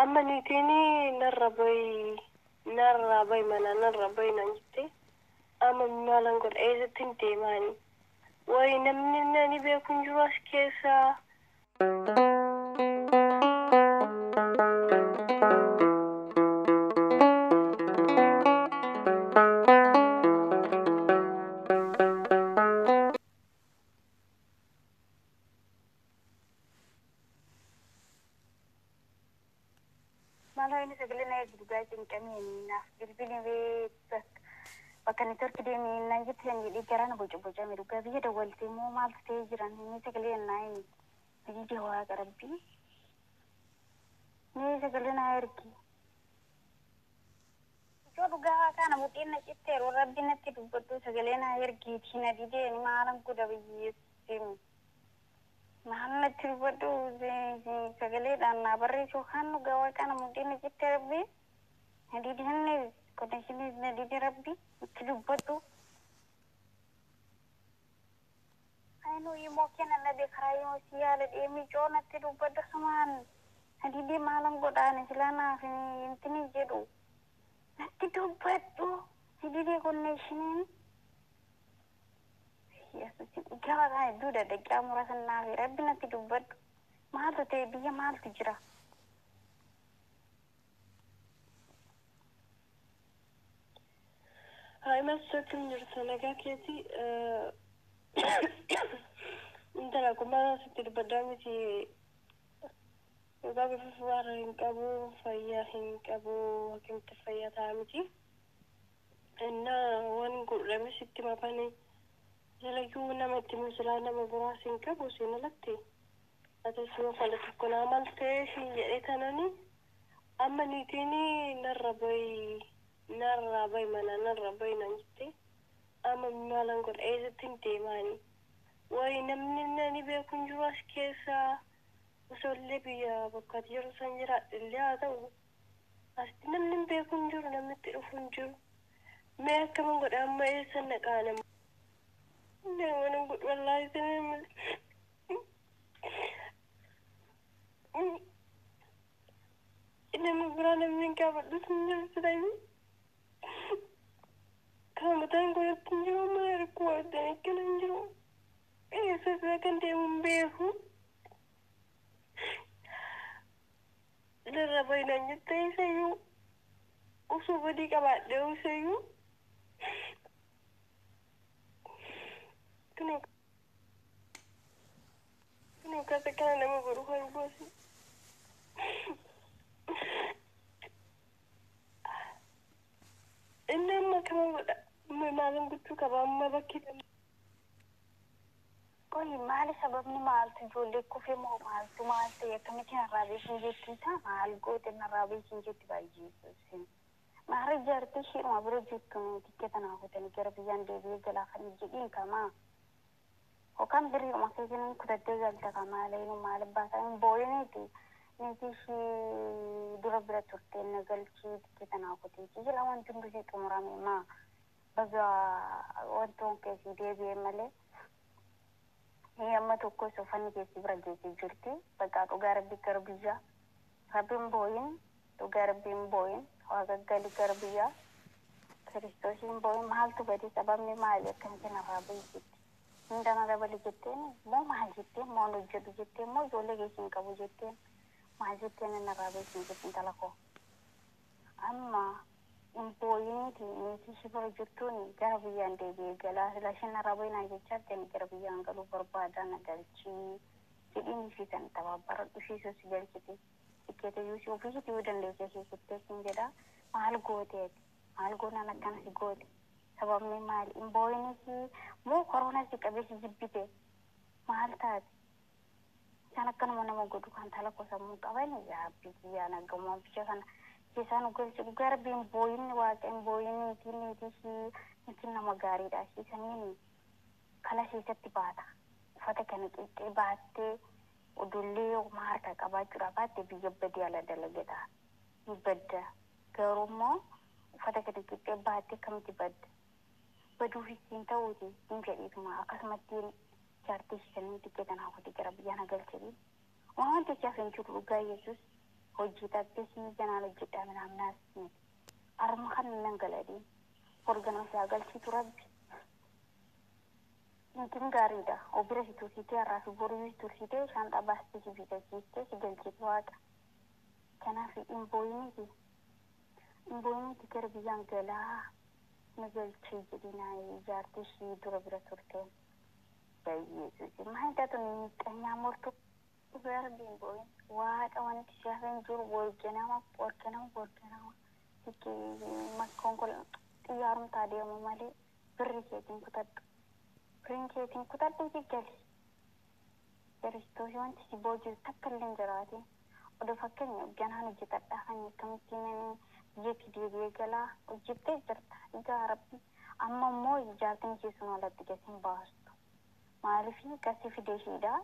amma niitini narrabai mana narrabai nanjite amma malan god eezatin deemaani way namni nani beekun jiru as keessa malah ini sebenarnya juga cengkemi naaf bilbili be bakkan turki deemi nanjit hen yidi garana bojo mi duga biye da walti mo mal te jiran ni sebenarnya nayi biji jawa garabbi ni sebenarnya erki jo duga kana mutin na cittero rabbi na ti dubbattu sebenarnya erki tina dide ni malan ku da biye sim Mahammed Tribadu segala dan nabari Tuhan gawa kana mungkin kita Rabbi jadi di sana kota sini di Rabbi Tribadu ayo imo kena nabi karayo sial emi jona Tribadu saman jadi di malam godaan silana ini jedu Tribadu jadi di connection ya kira kan itu dah dekam merasa nabi Rabbi nanti Tribadu mahal tu dia mahal tu jira هاي ما سكن جرسنا كاكيتي انت لكم ما ستر بدامتي يبقى في فوار هنكابو فيا هنكابو وكمت فيا تامتي إنا ونقول لما ستي ما باني يلاقيونا ما تمسلانا ما براس هنكابو سينالتي أتسوى فلتكون عملتي شيء جريتانني أما نيتيني narrabai mana narrabai nanjite amma malan god eezatin deemaani way namni nani beekun jiru as keessa usollee biyya bakkaati jiru san jiraadhillee haa ta'u asti namni beekun jiru namnitti dhufun jiru mee akkaman godhe amma eessan dhaqaanam deemanan god wallaahi sanin namni biraa namni gaafadhu sun jirtu kamu tanggo ya tunjuk mana kuat dan ikan anjur. Saya akan dia membehu. Dah rabai nanti saya usul beri kabar dia saya. Kena katakan nama beruhan bos. Inama kamu malam betul kabar mama kita. Koi mali sabab ni mal tu jole ku fe mo mal te kami kina rabi sinje kita mal go te na rabi sinje ti baji sin mari jarti shir ma bro jikku tiketa na ko ten kera biyan de bi gala khani jigin kama o kam beri ma ke jinin ku da gal ta kama le no mal ba ta boy ni ti shi dura bra turte na gal chi tiketa na ko ti ji lawan tun bi to murami ma baga wonton ke si de bi male amma tokko sofani ke sibra ke jirti baga to garbi karbiya rabin boyin to garbin boyin waga gali karbiya kristosin boyin mahal to bari sabab ni mali kan kana rabi jitti indana da bali jitti mo mahal jitti mo no jitti mo jole ke sin kabu jitti mahal jitti na rabi jitti talako amma in boyin ti sibra jittuni garbiyan de be gala lashin rabi na jitti ni garbiyan galu barbada na galci ini fitan tababar usi so sigalkiti ikete yusi ofisi udan le ke kutte singeda mahal gona na kan si gote sabab ni mal in boyni si mo corona si kabe si jibbite mahal ta sana kan mo na mo godu kan tala ko samu kawani ya biya na gamo biya kan kisanu gol si garbi boyni wa kan boyni tinni si kinna magari da si sanini kala si satti bata fata kan ke batte udulle marka kabajura batte bi yabbadi ala dalageta ibadda garumo fata kan ke batte kam ti badda badu hikin tawti inga ituma akasmatin charti shan tiketa na ko tikara biyana galchiri wante chafin churu ga yesus hojii tattesii ganaan hojjedhaa minamnaas arma kan nan galadii organoo isaa galchiitu rabbi niitiin gaariidha obira si tursiitee har'aa fi boruu si tursiitee shaanxaa baastee si biitachiistee si galchiitu waaqa kanaaf imbooyiniti gara biyyaan galaa na galchee jedhinaa ijaartii ishii dura bira turteen bayyeesuusi maayidhaatu miixanyaa mortu Berlin boy, what I want to share in your work, and I'm working on. Makonkol, yarm tadi amamali, brinketing kutat digal. There is to want to see boys tackling jarati, or the fucking Ganani Jetta, and coming Yeti Gala, or Jette Garab, Amma Moy Jartin Chison at the getting bast. Marifi Cassifideshida.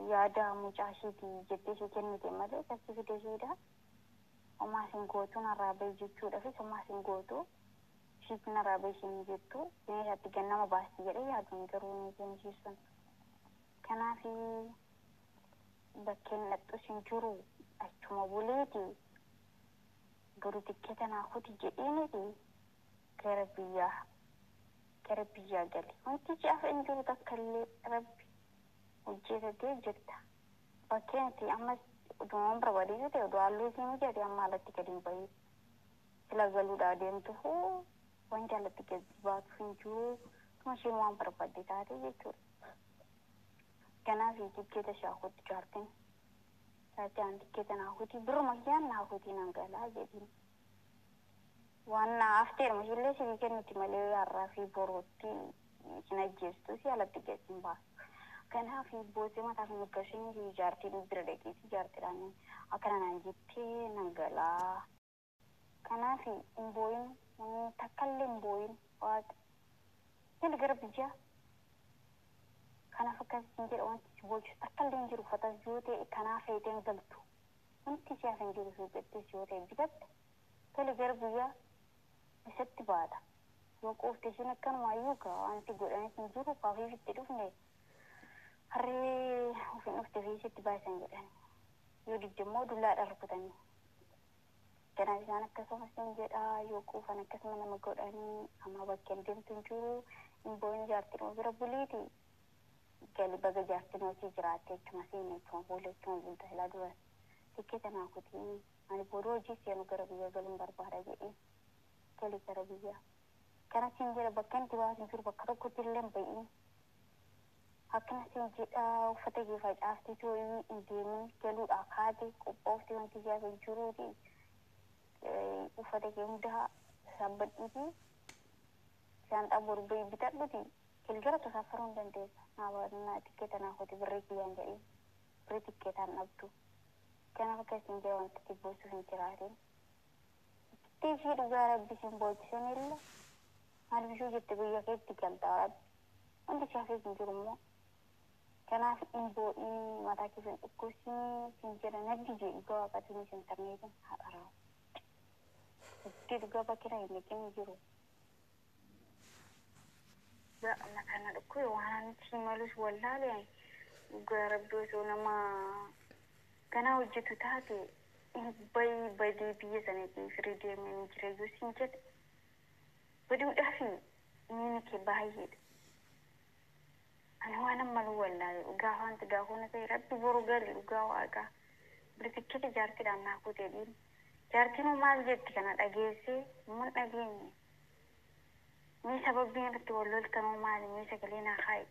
Yada mucashiti jettee ishee kennite malee taksifite isheedha. Homaa isin gootu narraa bahi jechuudha fi homaa isin gootu ishiitti narraa bahi isheen jettu meeshaatti gannama baasti jedhee yaaduun garuu ni kennisiisun. Kanaaf bakkeen dhaqxu isin jiru achuma buleeti garuu tikketa naafuti jedheeniti gara biyyaa gali. Wanti caafa hin jiru takka illee rabbi. Hojjetatee jirta. Bakkeenti ammas utumaan barbaadee ta'e oduu halluu ishee mijaate amma alatti gadi hin bahin. Sila galuudhaa deemtu hoo wanti alatti gadi baatu hin jiru. Tuma isheen waan barbaadde taate jechuudha. Kanaaf tikkeeta shaakuutti jaartin. Taate aan tikkeeta naakuutii biruma kiyaan naakuutii nan galaa jedhin. Waan naafteedhuma ishillee sibii kennuti malee har'aa fi borootti isin ajjeestu si alatti gadi hin baasu. Kanaaf boosee mataa fi muggashinii ijaartii bira dheekeessi ijaartiidhaan akkana naan jettee nan galaa. Kanaaf hin booyin takkallee hin booyin waaqa. Inni gara biyyaa kanaaf akkasiin jedha wanti si boojjisu takkallee hin jiru uffatas yoo ta'e kanaaf feeteen galtu. Wanti si hafe hin jiru suuqettis yoo ta'e bitatte tole gara biyyaa isatti baata. Yoo qoofte isheen akkanumaayyuu gaa wanti godhanis hin jiru kaafii fitti dhufne. Harree ofin dhufte fi isitti baasan jedhan yoo diddeemmoo dullaadhaan rukutanii. Kanaaf isaan akkasumas hin jedhaa yoo quufan akkasuma nama godhanii amma bakkeen deemtu hin jiru hin booyin jaartinoo bira buliiti. Gali baga jaartinooti jiraatte jechuuma seenaa jechuuma boolla jechuuma bulta ilaa duras. Tikkeeta naakutii ani boodoo hojii seenu gara biyya galuun barbaada jedhee gali gara biyyaa. Kanas hin jedha bakka itti baasin jiru bakka tokkotti illee hin ba'iin. Akkana siin jedhaa uffata kee facaaftii too'ii hin deemin galuudhaa kaate qophoofti wanti jaafa jiruuti uffata kee hundaa sabbadhiiti shaanxaa borbee bitadhuti kilgara tosaafaruu hin dandeessa. Naabannaa tikkeeta naakuuti birrii kiyyaan jedhee birrii tikkeetaan dhabdu. Kanaaf akkasiin jira wanti itti buusuuf hin jiraatin. Itti ishee dhugaa rabbi siin boojjisan illee maal bishuu jette biyya keetti galtaa rabbi. Wanti shaafeef hin jiru immoo. Kanaaf imbo'ii mataa keessan dhukkubsii siin jedha nagdi jee dhugaa waaqatiin isin tarneetiin haadharaawu. Itti dhugaa bakkina hin neqin jiru. Ga'ama kana dhukkube waan si malus wallaalee dhugaa rabbi osoo nama ganaa hojjetu taate bayi badii biyya sanatii firii deemee jireeyyuu siin jedhe baduudhaaf inni kee baay'eedha. Ani waan ammaluu wallaalee gaafa wanti gaafona ta'e rabbi boru gali dhugaa waaqa birtikkita jaartiidhaan naakuu ta'edhiin jaartiin maal jetti kana dhageessee mun dhageenye mee sababbiin irratti wal loltanuu maali mee sagalee naa kaa'i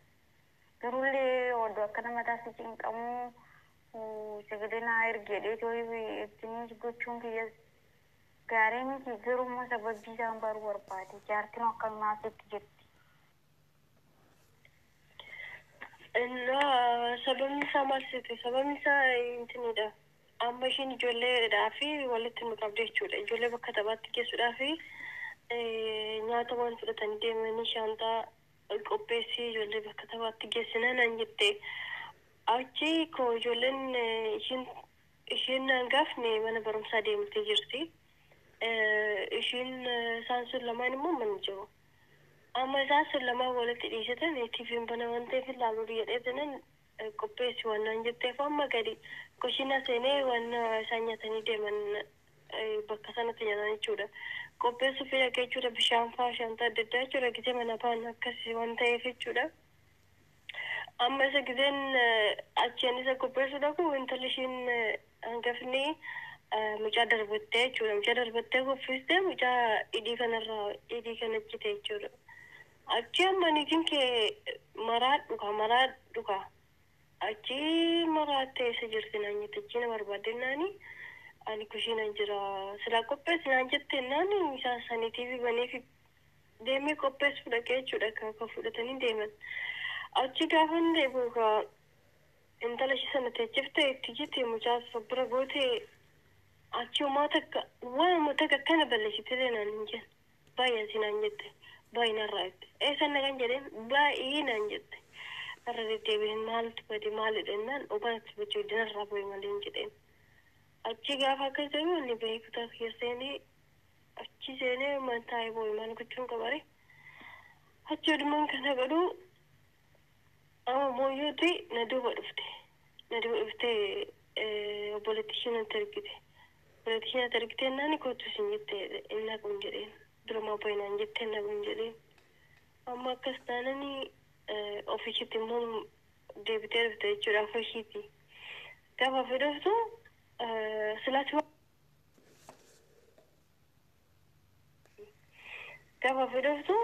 garullee oddoo akka nama taasise cinqamuu sagalee naa ergeedhee too'ii ittiin gochuun kiyya gaarii miti garummaa sababbii isaan baruu barbaade jaartiin akkanumaaf itti jirti. Sababni isaa maal seete sababni isaa intinidha. Amma isheen ijoolleedhaa fi walitti nu qabde jechuudha. Ijoollee bakka taphaatti geessuudhaa fi nyaata waan fudhatanii deemanii shaanxaa qopheessii ijoollee bakka taphaatti geessina naan jette. Achi koo ijoolleen isheen hangaafne mana barumsaa deemtee jirti. Isheen isaan sun lamaan immoo mana jiru. Amma isaan sun lamaan walitti dhiisatan TV'n bana waan ta'eef ilaaluu jedheetanan qopheessi waan naan jetteef amma gadi kushina seenee waan isaan nyaatanii deeman bakka sanatti nyaatan jechuudha. Qopheessuuf dhaqee jechuudha bishaan fa'aa shanta adda addaa jechuudha gisee mana ba'an akkasii waan ta'eef jechuudha. Amma isa giseen achiin isa qopheessuudha kun intalli ishiin hangafni mucaa darbattee jechuudha. Mucaa darbattee kuffistee mucaa hidhii kanarraa hidhii kana cite jechuudha. Achi amma niitiin kee maraadhu ka. Achi maraattee isa jirti naan jette achi na barbaaddennaani ani kushiinan jira silaa qopheessi naan jette naani isaan saniitiif baneef deemee qopheessu dhaqee jechuudha akka fudhatanii deeman. Achi gaafa hin deebi'u ka intala ishee sana teechifte itti jette mucaa bira goote achi uumaa takka waanuma takka akkana balleessitee naan hin jenne baay'ee sinaan jette. Baay'inarraa itti eessanna kan jedheen baay'ee naan jette irra deddeebiin maaltu bade maalidha jennaan obaatti bachuu dinarraa bu'e malee hin jedheen achi gaafa akkas jedhu inni beekutaa keessanii achi seenee mantaa'ee bu'e maal gochuun qabare achi odumaan kana godhu amma mooyyootti na duuba dhufte obboleettii ishee natti argite obboleettii ishee natti argite naani kootu isin jette inni kun jedheen duruma bainaan jettee nagun jedhee amma akkas taananii ofiishiitti immoo deebitee dhufte jechuudha ofiishiitti gaafa fedhoftu silaati gaafa fedhoftu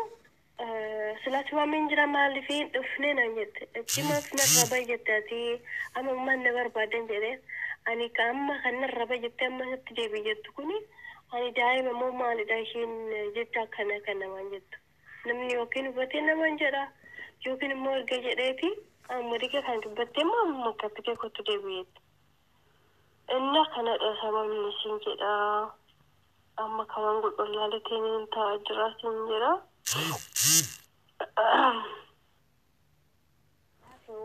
silaati waameen jira maaliif dhufnee naan jette achimaaf narra baay'atte ati amma ummaan na barbaadan jedheen ani ka amma kan narra baay'atte amma natti deebii jettu kuni ani daa'ima moo maalidha isheen jecha kana waan jettu namni yookiin hubatee namaan jedha yookiin immoo erga jedheeti amma dhiqee kan dubbattee immoo amma makkattee kottu deebi'eetti inna kanadha sababni isin jedha amma kawan qulqullaalee hin ta'a jira isin jedha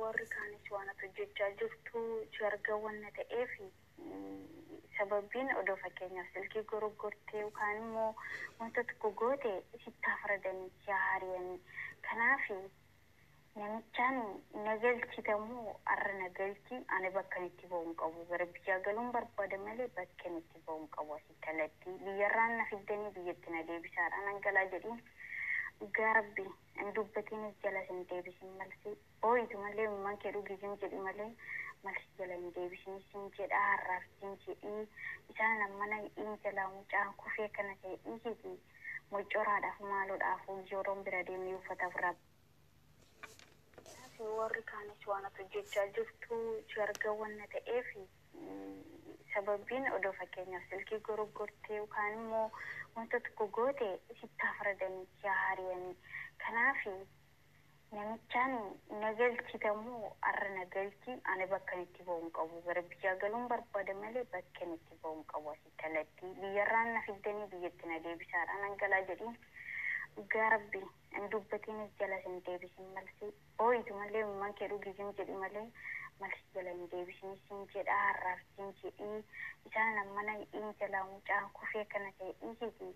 warri kaanis waan hojjechaa jirtu jarga wanna ta'eef sababiin odoo fakkeenyaaf silkii goroggortee yookaan immoo wanta tokko goote sitti afradanii si haariyanii kanaaf namichaan nagalchitamoo arra nagalchi ani bakka itti ba'uun qabu gara biyyaa galuun barbaada malee bakka itti ba'uun qabu asitti alatti biyyarraan na fiddanii biyyatti na deebisaadhaan hangalaa jedhiin garbi dubbatiin jala sin deebisin malsi ooyitu malee umman kee dhugisiin jedhi malee malsi jala hin deebisin sin jedha harraaf sin jedhii isaan ammana hin jalaa mucaan kufee kana ta'e dhiisiti mocoraadhaaf maaloodhaaf yeroon bira deemee uffata ofirraa warri kaanis waan hojjechaa jirtu jarga wanna ta'eef sababiin odoo fakkeenyaaf silkii goroggortee yookaan immoo wanta tokko goote sitti afradanii si haariyanii kanaaf namichaan nagalchitamoo arra nagalchi ani bakka itti ba'uun qabu gara biyyaa galuun barbaada malee bakka itti ba'uun qabu asitti alatti biyyarraan na fiddanii biyyatti na deebisaadhaan hangalaa jedhiin garbi dubbatiin jala sin deebisin malsi ooyitu malee umman kee dhugisiin jedhi malee malsi jala hin deebisin sin jedha harraaf sin jedhii isaan ammana hin jalaa mucaan kufee kana ta'e dhiisiti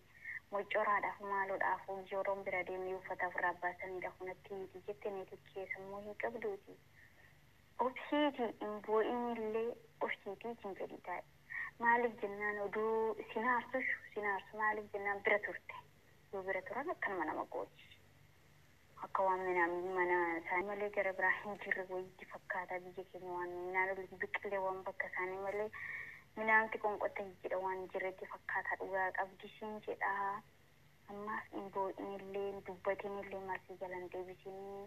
mocoraadhaaf maaloodhaaf yeroon bira deemee uffata ofirraa baasanidha kunatti hiti jette neeti keessammoo hin qabduuti obsiiti hin boo'inillee obsiitii hin jedhi taa'e maaliif jennaan oduu sinaarsu maaliif jennaan bira turte yoo bira turan akkanuma nama gooti akka waan mana isaanii malee gara biraa hin jirre wayiitti fakkaata biyya keenya waan minaan oliin biqilee waan bakka isaanii malee minaanti qonqotta jedha waan jirretti fakkaata dhugaa qabdisiin jedha ammaas hin boo'inillee dubbatinillee marsii jalan deebisinii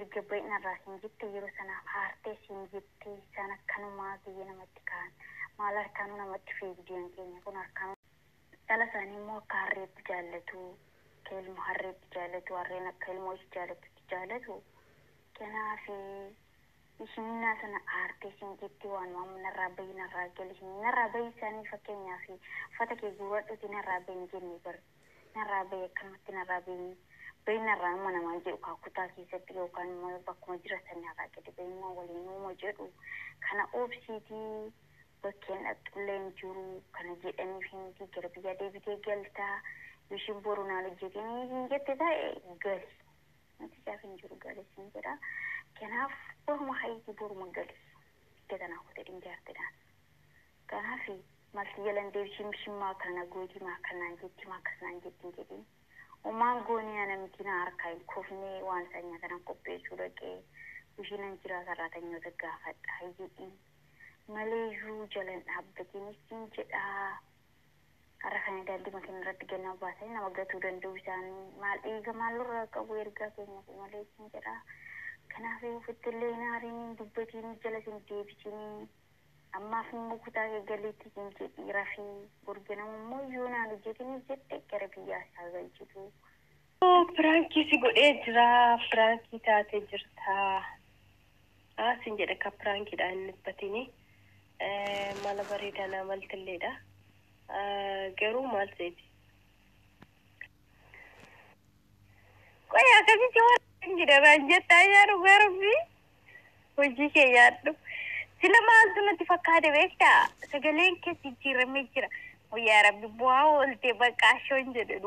erga baay'inarraa siin jette yeroo sanaaf haartee siin jette isaan akkanumaa biyya namatti ka'an maal harkaanuu namatti fiigdiyan keenya kun harkaanuu dhala isaanii immoo akka harreetti jaallatu akka ilmoo harreetti jaallatu harreen akka ilmoo ishee jaallatutti jaallatu kanaaf ishinnaa sana aartee siin jetti waan narraa bayi narraa gali narraa bayi isaanii fakkeenyaaf uffata kee guuradhuuti narraa bayi jennee bar narraa bayi akkamatti narraa bayi narraa immoo namaan jedhu kutaa keessatti yookaan immoo bakkuma jiratan narraa gadi bayi immoo waliin immoo jedhu kana oobsiitii bakkeen dhaqxulleen jiru kana jedhaniif hindi gara biyya deebitee galtaa yookiin boru naan hojjetanii hin jette ta'e gali nuti isaaf hin jiru gali siin jedha kanaaf boruma hayitii boruma gali diggatan hawwate dinjaartedhaan. Kanaaf malti jalan deebisii mishimmaa kana goojimaa kanaan jetti maakasnaan jettiin jedhiin. Umaan goonii ana mitina harkaa hin kufnee waan sanya kana qopheessuu dhaqee bishiinan jiraa sararatanyoota gaafadha jedhiin. Maleeyyuu jalan dhaabbatiin ittiin jedhaa. Har'a kan daandii makiina irratti gannaa baasanii nama gatuu danda'u isaanii maal dhiiga maalirraa qabu ergaa keenya malee ittiin jedhaa. Kanaaf ofiittillee naariin dubbatiin jala sin deebisanii ammaaf immoo kutaa galiitti hin jedhii rafii gurguramu immoo yoo naan hojjetanii jedhe gara biyyaa isaa galchitu. Firaankii si godhee jira firaankii taatee jirta. Sin jedhe ka firaankiidhaan inni dhibbatini mala bareedaa namaltilleedha. Garuu maal seeti? Qoy akkasitti waan jedhaman jettaa yaadu garbi hojii kee yaaddu. Sila maaltu natti fakkaate beektaa? Sagaleen kee jijjiiramee jira. Yaa Rabbi bu'aa ooltee bakka ashoon jedhe